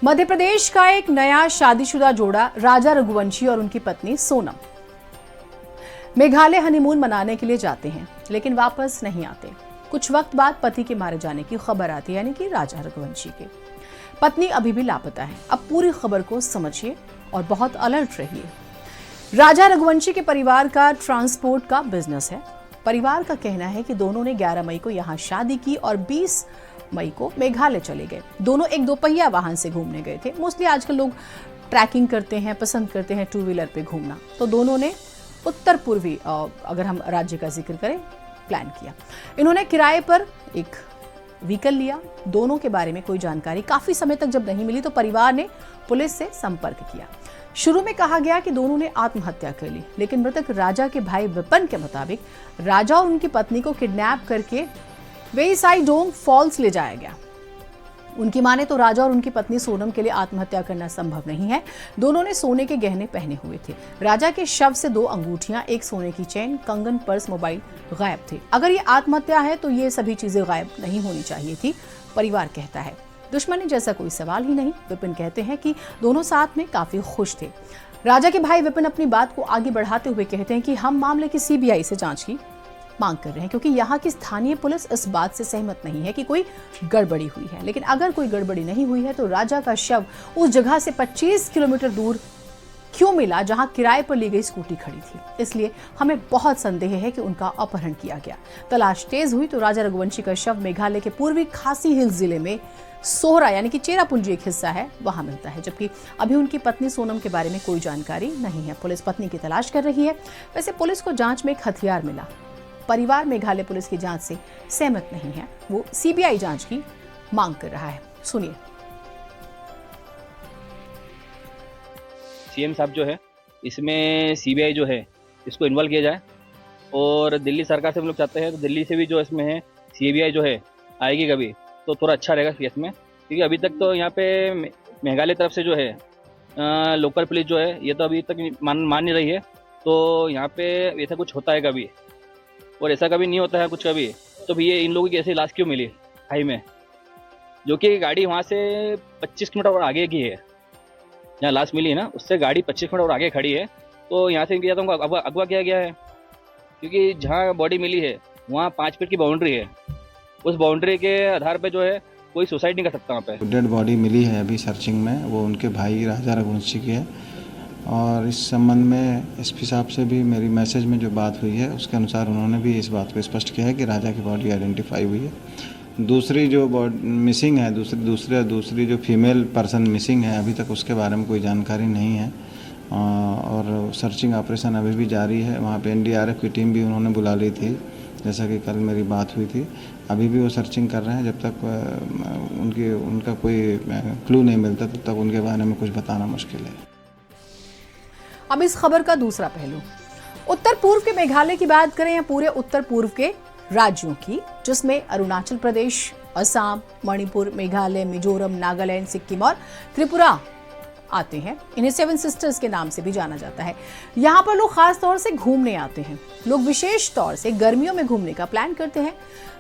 मध्य प्रदेश का एक नया शादीशुदा जोड़ा राजा रघुवंशी और उनकी पत्नी सोनम मेघालय हनीमून मनाने के लिए जाते हैं, लेकिन वापस नहीं आते। कुछ वक्त बाद पति के मारे जाने की खबर आती है, यानी कि राजा रघुवंशी के। पत्नी अभी भी लापता है। अब पूरी खबर को समझिए और बहुत अलर्ट रहिए। राजा रघुवंशी के परिवार का ट्रांसपोर्ट का बिजनेस है। परिवार का कहना है कि दोनों ने 11 मई को यहाँ शादी की और 20 मई को मेघालय चले गए। दोनों एक दोपहिया वाहन से घूमने गए थे। मोस्टली आजकल लोग ट्रैकिंग करते हैं, पसंद करते हैं 2 व्हीलर पे घूमना। तो दोनों ने उत्तर पूर्वी, अगर हम राज्य का जिक्र करें, प्लान किया। इन्होंने किराए पर एक व्हीकल लिया। दोनों के बारे में कोई जानकारी काफी समय तक जब नहीं मिली तो परिवार ने पुलिस से संपर्क किया। शुरू में कहा गया कि दोनों ने आत्महत्या कर ली, लेकिन मृतक राजा के भाई विपिन के मुताबिक राजा और उनकी पत्नी को किडनैप करके वेईसाईडोंग फॉल्स ले जाया गया। उनकी माने तो राजा और उनकी पत्नी सोनम के लिए आत्महत्या करना संभव नहीं है। दोनों ने सोने के गहने पहने हुए थे। राजा के शव से 2 अंगूठियां, एक सोने की चेन, कंगन, पर्स, मोबाइल गायब थे। अगर ये आत्महत्या है तो ये सभी चीजें गायब नहीं होनी चाहिए थी, परिवार कहता है। दुश्मनी जैसा कोई सवाल ही नहीं। विपिन कहते हैं कि दोनों साथ में काफी खुश थे। राजा के भाई विपिन अपनी बात को आगे बढ़ाते हुए कहते हैं कि हम मामले की सीबीआई से जांच की मांग कर रहे हैं, क्योंकि यहाँ की स्थानीय पुलिस इस बात से सहमत नहीं है कि कोई गड़बड़ी हुई है। लेकिन अगर कोई गड़बड़ी नहीं हुई है तो राजा का शव उस जगह से 25 किलोमीटर दूर क्यों मिला जहां किराए पर ली गई स्कूटी खड़ी थी। इसलिए हमें बहुत संदेह है कि उनका अपहरण किया गया। तलाश तेज हुई तो राजा रघुवंशी का शव मेघालय के पूर्वी खासी हिल्स जिले में सोहरा, यानी कि चेरापूंजी एक हिस्सा है, वहां मिलता है। जबकि अभी उनकी पत्नी सोनम के बारे में कोई जानकारी नहीं है। पुलिस पत्नी की तलाश कर रही है। वैसे पुलिस को जांच में एक हथियार मिला। परिवार मेघालय पुलिस की जांच से सहमत नहीं है। वो सीबीआई जांच की मांग कर रहा है। सुनिए। सीएम साहब जो है, इसमें सीबीआई जो है इसको इन्वॉल्व किया जाए, और दिल्ली सरकार से हम लोग चाहते हैं तो दिल्ली से भी जो इसमें है सीबीआई जो है आएगी कभी तो थोड़ा अच्छा रहेगा केस में। क्योंकि अभी तक तो यहाँ पे मेघालय तरफ से जो है लोकल पुलिस जो है ये तो अभी तक मान नहीं रही है। तो यहाँ पे ऐसा कुछ होता है कभी, और ऐसा कभी नहीं होता है कुछ कभी, तो भी ये इन लोगों की ऐसी लाश क्यों मिली खाई में, जो कि गाड़ी वहाँ से 25 किलोमीटर और आगे की है। जहाँ लाश मिली है ना, उससे गाड़ी 25 किलोमीटर और आगे खड़ी है। तो यहाँ से इनकी उनको अगवा किया गया है, क्योंकि जहाँ बॉडी मिली है वहाँ 5 फीट की बाउंड्री है। उस बाउंड्री के आधार पे जो है कोई सुसाइड नहीं कर सकता वहाँ पे। डेड बॉडी मिली है अभी सर्चिंग में, वो उनके भाई राजा रघुवंशी की है। और इस संबंध में एसपी साहब से भी मेरी मैसेज में जो बात हुई है उसके अनुसार उन्होंने भी इस बात को स्पष्ट किया है कि राजा की बॉडी आइडेंटिफाई हुई है। दूसरी जो मिसिंग है, दूसरी जो फीमेल पर्सन मिसिंग है, अभी तक उसके बारे में कोई जानकारी नहीं है। और सर्चिंग ऑपरेशन अभी भी जारी है। वहाँ पे एनडीआरएफ की टीम भी उन्होंने बुला ली थी, जैसा कि कल मेरी बात हुई थी। अभी भी वो सर्चिंग कर रहे हैं। जब तक उनका कोई क्लू नहीं मिलता तब तक उनके बारे में कुछ बताना मुश्किल है। अब इस खबर का दूसरा पहलू, उत्तर पूर्व के मेघालय की बात करें या पूरे उत्तर पूर्व के राज्यों की, जिसमें अरुणाचल प्रदेश, असम, मणिपुर, मेघालय, मिजोरम, नागालैंड, सिक्किम और त्रिपुरा आते हैं। इन्हें 7 सिस्टर्स के नाम से भी जाना जाता है। यहाँ पर लोग खास तौर से घूमने आते हैं। लोग विशेष तौर से गर्मियों में घूमने का प्लान करते हैं।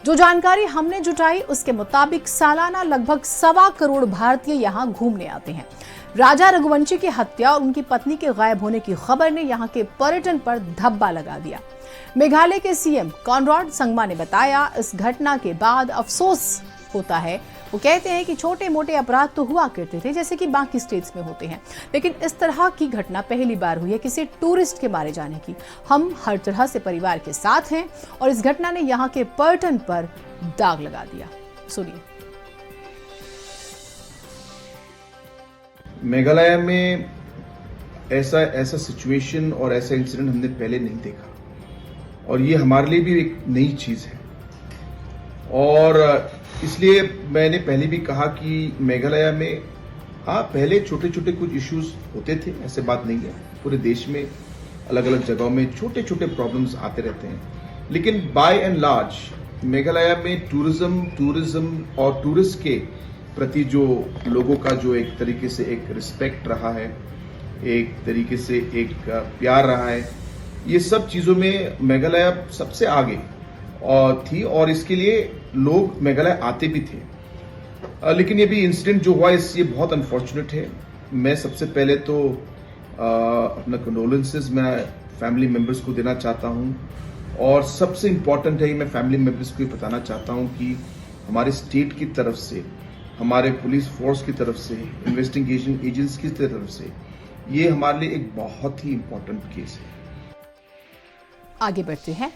जो जानकारी हमने जुटाई उसके मुताबिक सालाना लगभग 1.25 करोड़ भारतीय यहाँ घूमने आते हैं। राजा रघुवंशी की हत्या और उनकी पत्नी के गायब होने की खबर ने यहाँ के पर्यटन पर धब्बा लगा दिया। मेघालय के सीएम कॉनराड संगमा ने बताया, इस घटना के बाद अफसोस होता है। वो कहते हैं कि छोटे मोटे अपराध तो हुआ करते थे जैसे कि बाकी स्टेट्स में होते हैं, लेकिन इस तरह की घटना पहली बार हुई है किसी टूरिस्ट के मारे जाने की। हम हर तरह से परिवार के साथ हैं और इस घटना ने यहाँ के पर्यटन पर दाग लगा दिया। सुनिए। मेघालय में ऐसा सिचुएशन और ऐसा इंसिडेंट हमने पहले नहीं देखा, और ये हमारे लिए भी एक नई चीज है। और इसलिए मैंने पहले भी कहा कि मेघालय में पहले छोटे छोटे कुछ इश्यूज होते थे, ऐसे बात नहीं है। पूरे देश में अलग अलग जगहों में छोटे छोटे प्रॉब्लम्स आते रहते हैं, लेकिन बाय एंड लार्ज मेघालय में टूरिज्म और टूरिस्ट के प्रति जो लोगों का जो एक तरीके से एक रिस्पेक्ट रहा है, एक तरीके से एक प्यार रहा है, ये सब चीज़ों में मेघालय सबसे आगे थी, और इसके लिए लोग मेघालय आते भी थे। लेकिन ये भी इंसिडेंट जो हुआ ये बहुत अनफॉर्चुनेट है। मैं सबसे पहले तो अपना कंडोलेंसेस मैं फैमिली मेंबर्स को देना चाहता हूं और सबसे इम्पोर्टेंट है मैं फैमिली मेंबर्स को ये बताना चाहता हूं कि हमारे स्टेट की तरफ से, हमारे पुलिस फोर्स की तरफ से, इन्वेस्टिगेशन एजेंट्स की तरफ से ये हमारे लिए एक बहुत ही इम्पोर्टेंट केस है। आगे बढ़ते हैं।